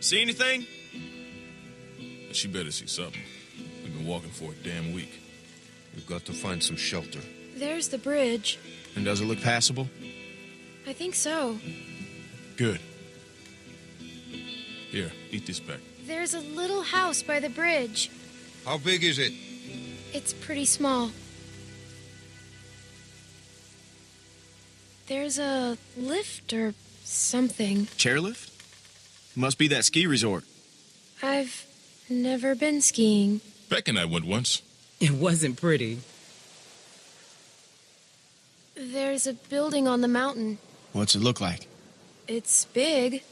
See anything? She better see something. We've been walking for a damn week. We've got to find some shelter. There's the bridge. And does it look passable? I think so. Good. Here, eat this back. There's a little house by the bridge. How big is it? It's pretty small. There's a lift or something. Chairlift? Must be that ski resort. I've never been skiing. Beck and I went once. It wasn't pretty. There's a building on the mountain. What's it look like? It's big.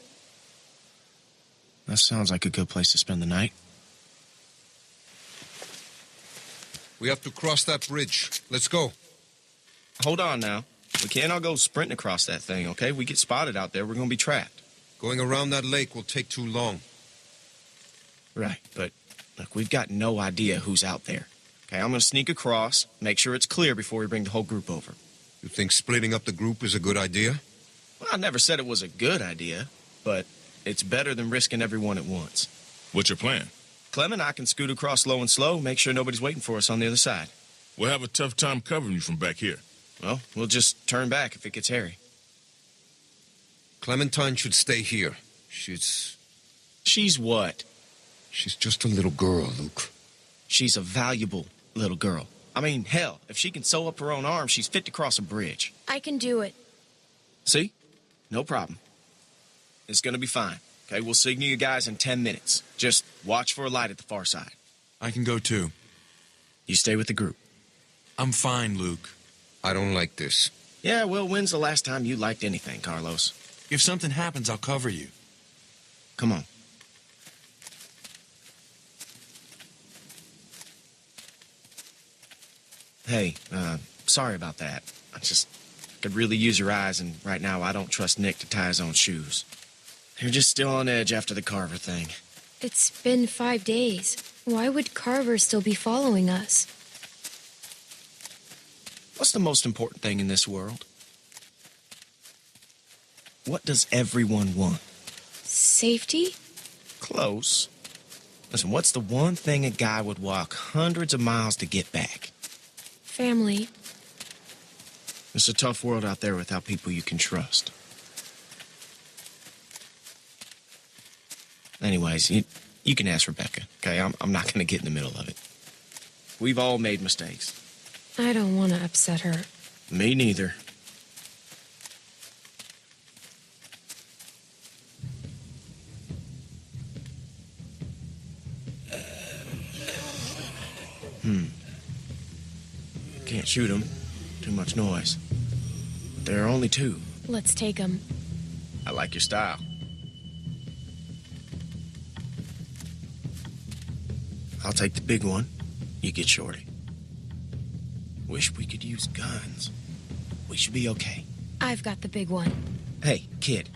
That sounds like a good place to spend the night. We have to cross that bridge. Let's go. Hold on now. We can't all go sprinting across that thing, okay? We get spotted out there, we're gonna be trapped. Going around that lake will take too long. Right, but look, we've got no idea who's out there. Okay, I'm gonna sneak across, make sure it's clear before we bring the whole group over. You think splitting up the group is a good idea? Well, I never said it was a good idea, but it's better than risking everyone at once. What's your plan? Clem and I can scoot across low and slow, make sure nobody's waiting for us on the other side. We'll have a tough time covering you from back here. Well, we'll just turn back if it gets hairy. Clementine should stay here. She's what? She's just a little girl, Luke. She's a valuable little girl. I mean, hell, if she can sew up her own arm, she's fit to cross a bridge. I can do it. See? No problem. It's gonna be fine. Okay, we'll signal you guys in 10 minutes. Just watch for a light at the far side. I can go too. You stay with the group. I'm fine, Luke. I don't like this. Yeah, well, when's the last time you liked anything, Carlos? If something happens, I'll cover you. Come on. Hey, sorry about that. I could really use your eyes, and right now I don't trust Nick to tie his own shoes. You're just still on edge after the Carver thing. It's been 5 days. Why would Carver still be following us? What's the most important thing in this world? What does everyone want? Safety? Close. Listen, what's the one thing a guy would walk hundreds of miles to get back? Family. It's a tough world out there without people you can trust. Anyways, you can ask Rebecca, okay? I'm not going to get in the middle of it. We've all made mistakes. I don't want to upset her. Me neither. Can't shoot them. Too much noise. There are only two. Let's take them. I like your style. I'll take the big one. You get Shorty. Wish we could use guns. We should be okay. I've got the big one. Hey, kid.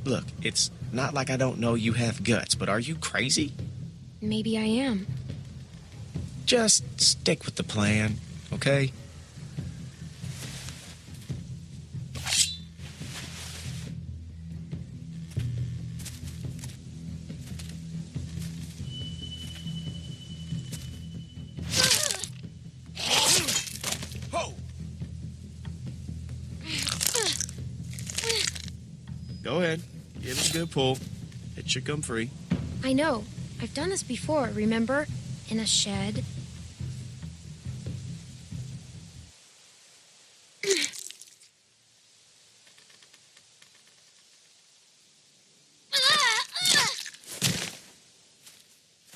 Look, it's not like I don't know you have guts, but are you crazy? Maybe I am. Just stick with the plan, okay? Go ahead. Give it a good pull. It should come free. I know. I've done this before, remember? In a shed.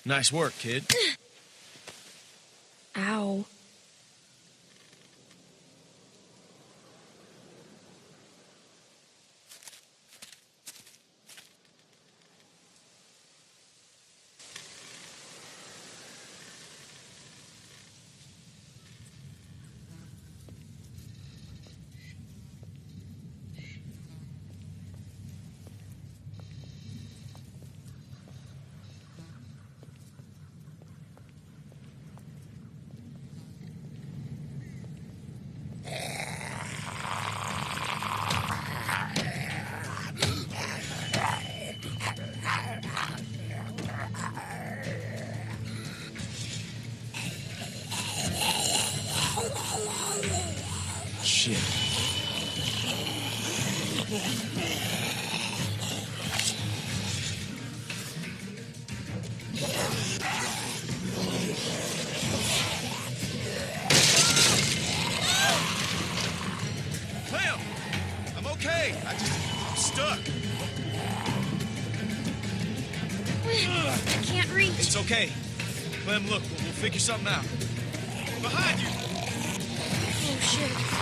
Nice work, kid. Ow. shit. Clem! I'm okay. I'm stuck. I can't reach. It's okay. Clem, look, we'll figure something out. Behind you! Oh, shit.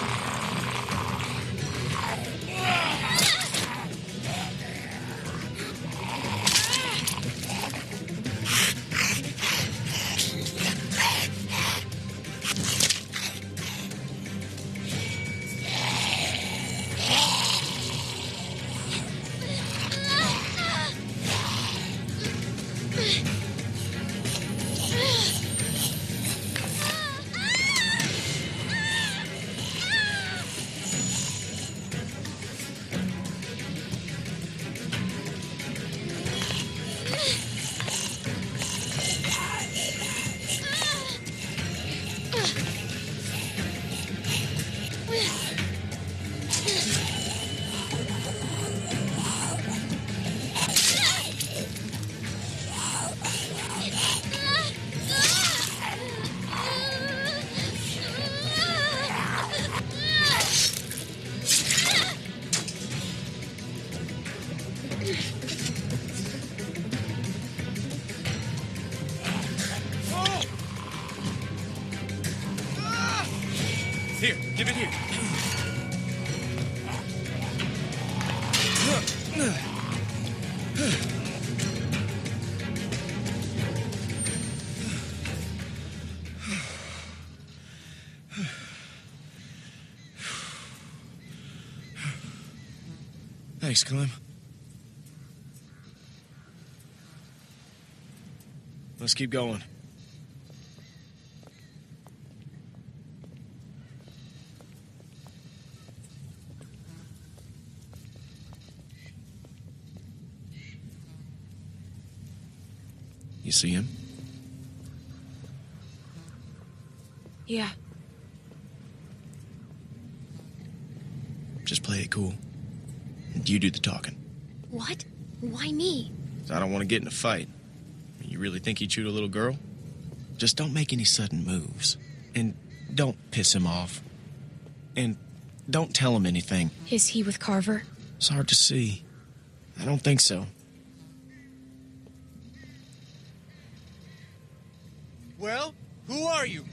Here, give it here. Thanks, Clem. Let's keep going. You see him? Yeah. Just play it cool. And you do the talking. What? Why me? I don't want to get in a fight. You really think he'd shoot a little girl? Just don't make any sudden moves. And don't piss him off. And don't tell him anything. Is he with Carver? It's hard to see. I don't think so. Well, who are you?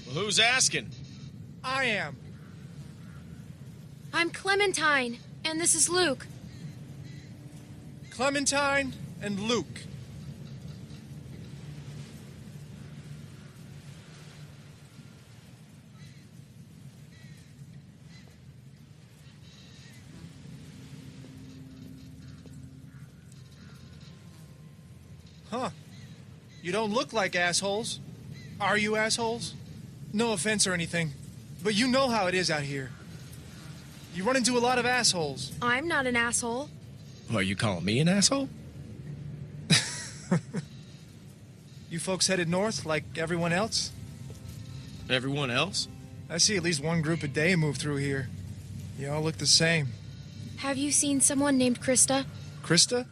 Well, who's asking? I am. I'm Clementine, and this is Luke. Clementine and Luke. Huh. You don't look like assholes. Are you assholes? No offense or anything, but you know how it is out here. You run into a lot of assholes. I'm not an asshole. Are you calling me an asshole? You folks headed north like everyone else? Everyone else? I see at least one group a day move through here. You all look the same. Have you seen someone named Krista? Krista?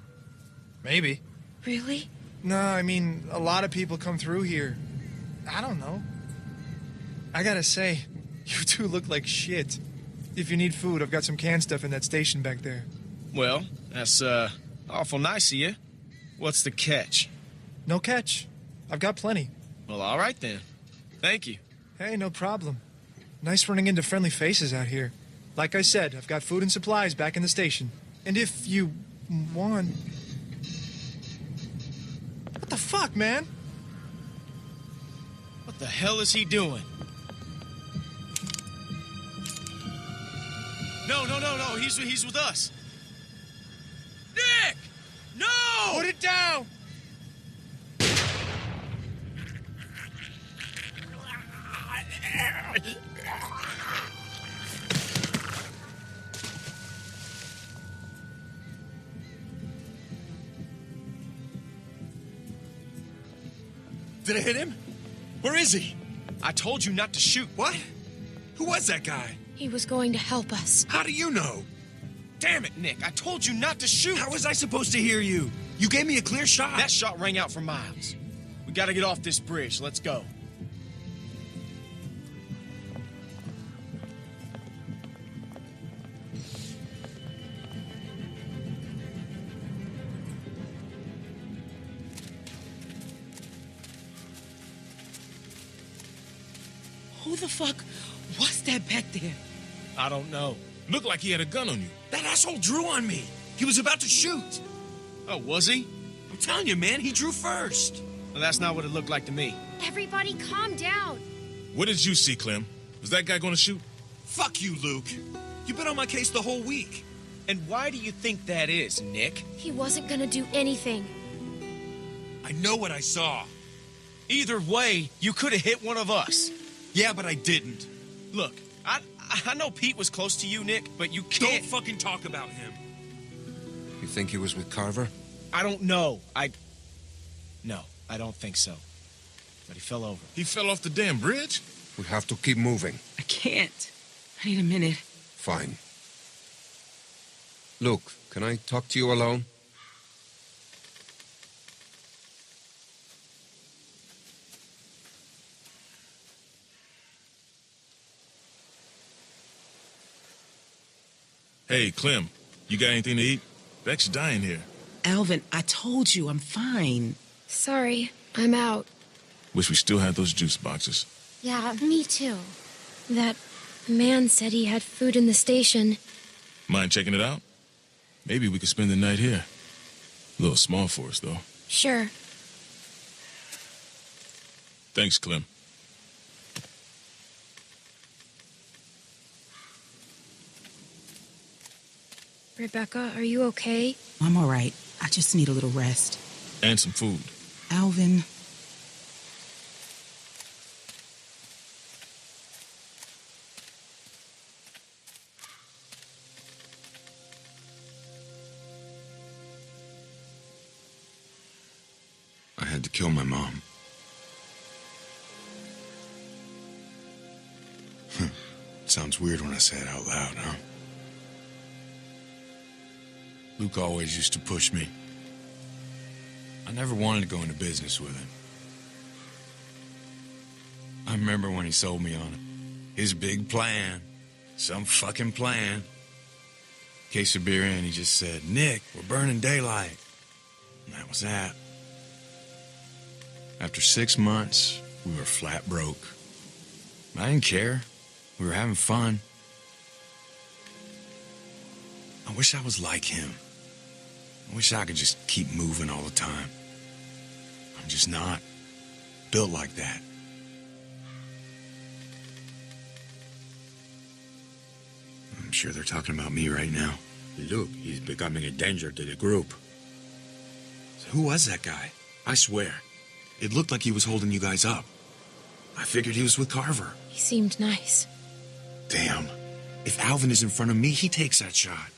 Maybe. Really? No, I mean, a lot of people come through here. I don't know. I gotta say, you two look like shit. If you need food, I've got some canned stuff in that station back there. Well, that's, awful nice of you. What's the catch? No catch. I've got plenty. Well, all right then. Thank you. Hey, no problem. Nice running into friendly faces out here. Like I said, I've got food and supplies back in the station. And if you want... What the fuck, man? What the hell is he doing? No. He's with us. Nick! No! Put it down! Did I hit him? Where is he? I told you not to shoot. What? Who was that guy? He was going to help us. How do you know? Damn it, Nick. I told you not to shoot. How was I supposed to hear you? You gave me a clear shot. That shot rang out for miles. We gotta get off this bridge. Let's go. Who the fuck was that back there? I don't know. Looked like he had a gun on you. That asshole drew on me. He was about to shoot. Oh, was he? I'm telling you, man, he drew first. Well, that's not what it looked like to me. Everybody calm down. What did you see, Clem? Was that guy gonna shoot? Fuck you, Luke. You've been on my case the whole week. And why do you think that is, Nick? He wasn't gonna do anything. I know what I saw. Either way, you could have hit one of us. Yeah, but I didn't. Look, I know Pete was close to you, Nick, but you Don't can't... fucking talk about him. You think he was with Carver? I don't know. No, I don't think so. But he fell over. He fell off the damn bridge? We have to keep moving. I can't. I need a minute. Fine. Luke, can I talk to you alone? Hey, Clem, you got anything to eat? Beck's dying here. Alvin, I told you I'm fine. Sorry, I'm out. Wish we still had those juice boxes. Yeah, me too. That man said he had food in the station. Mind checking it out? Maybe we could spend the night here. A little small for us, though. Sure. Thanks, Clem. Rebecca, are you okay? I'm all right. I just need a little rest. And some food. Alvin, I had to kill my mom. Sounds weird when I say it out loud, huh? Luke always used to push me. I never wanted to go into business with him. I remember when he sold me on it. His big plan. Some fucking plan. Case of beer in, he just said, "Nick, we're burning daylight." And that was that. After 6 months, we were flat broke. I didn't care. We were having fun. I wish I was like him. I wish I could just keep moving all the time. I'm just not built like that. I'm sure they're talking about me right now. Look, he's becoming a danger to the group. So who was that guy? I swear, it looked like he was holding you guys up. I figured he was with Carver. He seemed nice. Damn. If Alvin is in front of me, he takes that shot.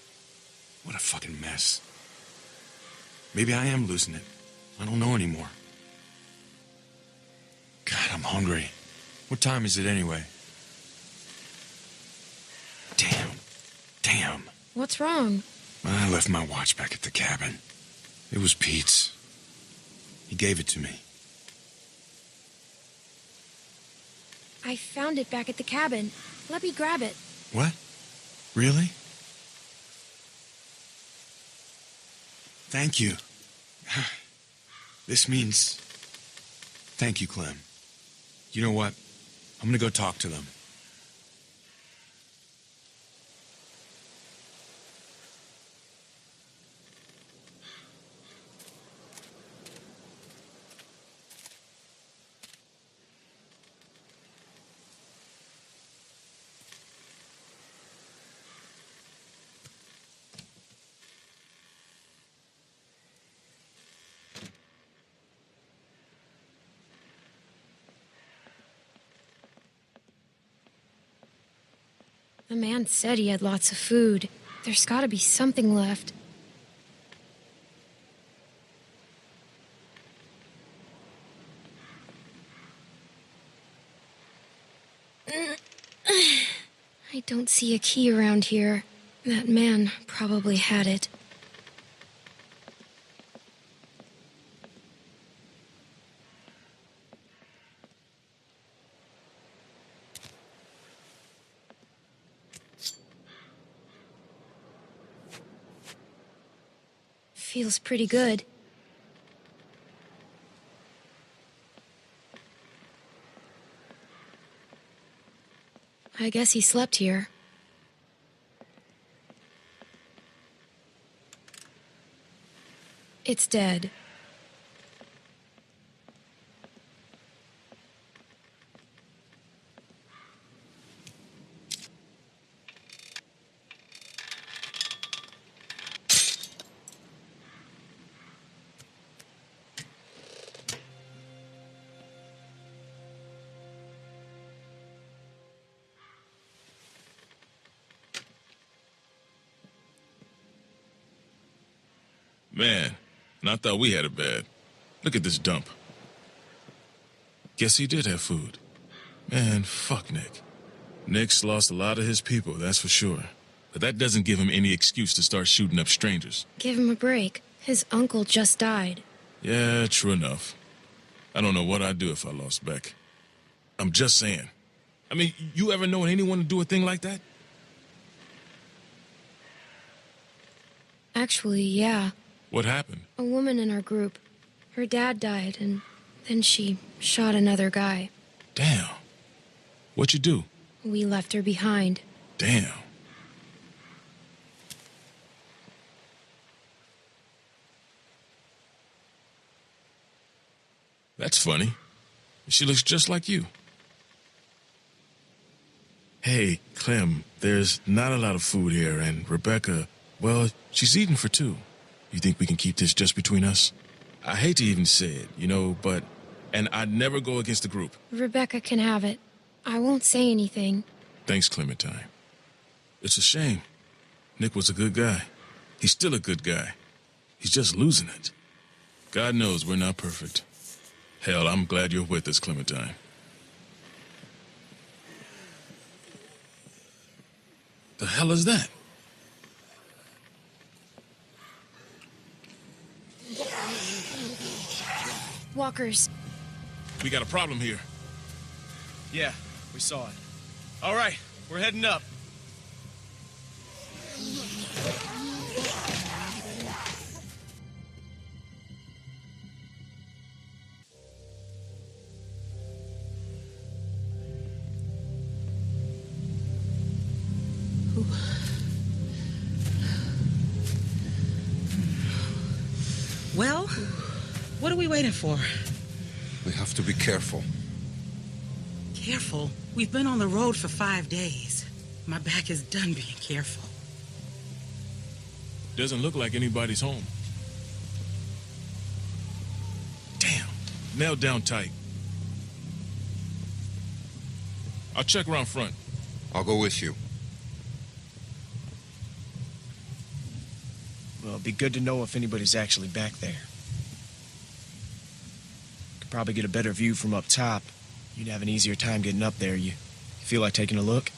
What a fucking mess. Maybe I am losing it. I don't know anymore. God, I'm hungry. What time is it anyway? Damn. What's wrong? I left my watch back at the cabin. It was Pete's. He gave it to me. I found it back at the cabin. Let me grab it. What? Really? Thank you. This means... Thank you, Clem. You know what? I'm gonna go talk to them. The man said he had lots of food. There's gotta be something left. I don't see a key around here. That man probably had it. Feels pretty good. I guess he slept here. It's dead. Man, and I thought we had it bad. Look at this dump. Guess he did have food. Man, fuck Nick. Nick's lost a lot of his people, that's for sure. But that doesn't give him any excuse to start shooting up strangers. Give him a break. His uncle just died. Yeah, true enough. I don't know what I'd do if I lost Beck. I'm just saying. I mean, you ever known anyone to do a thing like that? Actually, yeah. What happened? A woman in our group. Her dad died, and then she shot another guy. Damn. What'd you do? We left her behind. Damn. That's funny. She looks just like you. Hey, Clem, there's not a lot of food here, and Rebecca, well, she's eating for two. You think we can keep this just between us? I hate to even say it, you know, but... And I'd never go against the group. Rebecca can have it. I won't say anything. Thanks, Clementine. It's a shame. Nick was a good guy. He's still a good guy. He's just losing it. God knows we're not perfect. Hell, I'm glad you're with us, Clementine. The hell is that? Walkers. We got a problem here. Yeah, we saw it. All right, we're heading up. Well, what are we waiting for? We have to be careful. Careful. We've been on the road for 5 days. My back is done being careful. Doesn't look like anybody's home. Damn. Nailed down tight. I'll check around front. I'll go with you. Well, it'd be good to know if anybody's actually back there. Could probably get a better view from up top. You'd have an easier time getting up there. You feel like taking a look?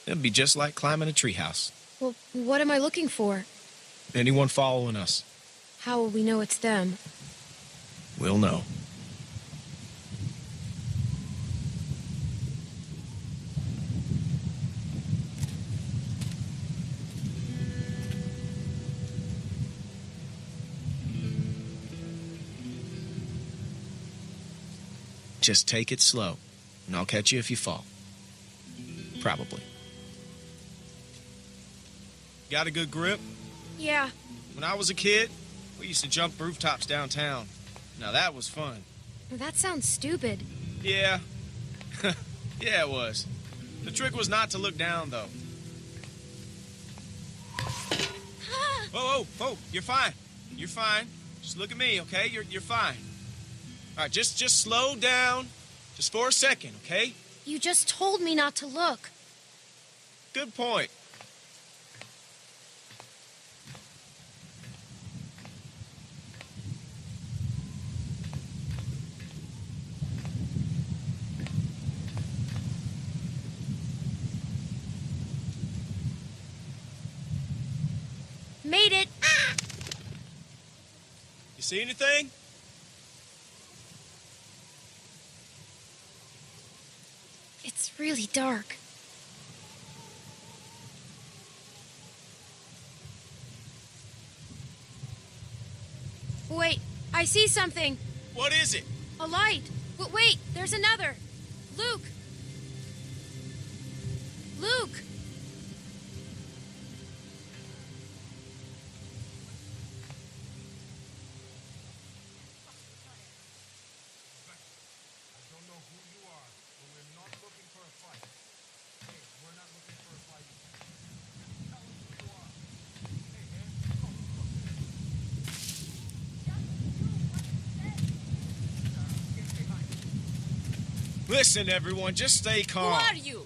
It'd be just like climbing a treehouse. Well, what am I looking for? Anyone following us? How will we know it's them? We'll know. Just take it slow, and I'll catch you if you fall. Probably. Got a good grip? Yeah. When I was a kid, we used to jump rooftops downtown. Now that was fun. That sounds stupid. Yeah. Yeah, it was. The trick was not to look down, though. Whoa, you're fine. You're fine. Just look at me, okay? You're fine. All right, just slow down. Just for a second, okay? You just told me not to look. Good point. Made it! Ah! You see anything? It's really dark. Wait, I see something. What is it? A light. Wait, there's another. Luke! Luke! Listen, everyone, just stay Who calm. are you?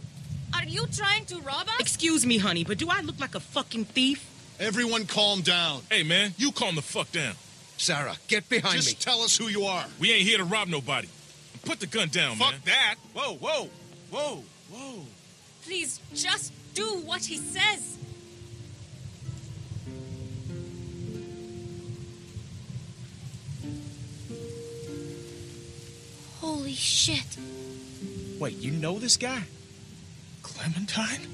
Are you trying to rob us? Excuse me, honey, but do I look like a fucking thief? Everyone calm down. Hey, man, you calm the fuck down. Sarah, get behind me. Just tell us who you are. We ain't here to rob nobody. Put the gun down, man. Fuck that. Whoa, whoa, whoa, whoa. Please, just do what he says. Holy shit. Wait, you know this guy? Clementine?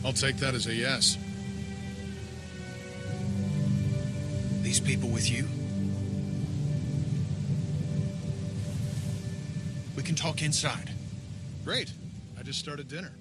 I'll take that as a yes. These people with you? We can talk inside. Great. I just started dinner.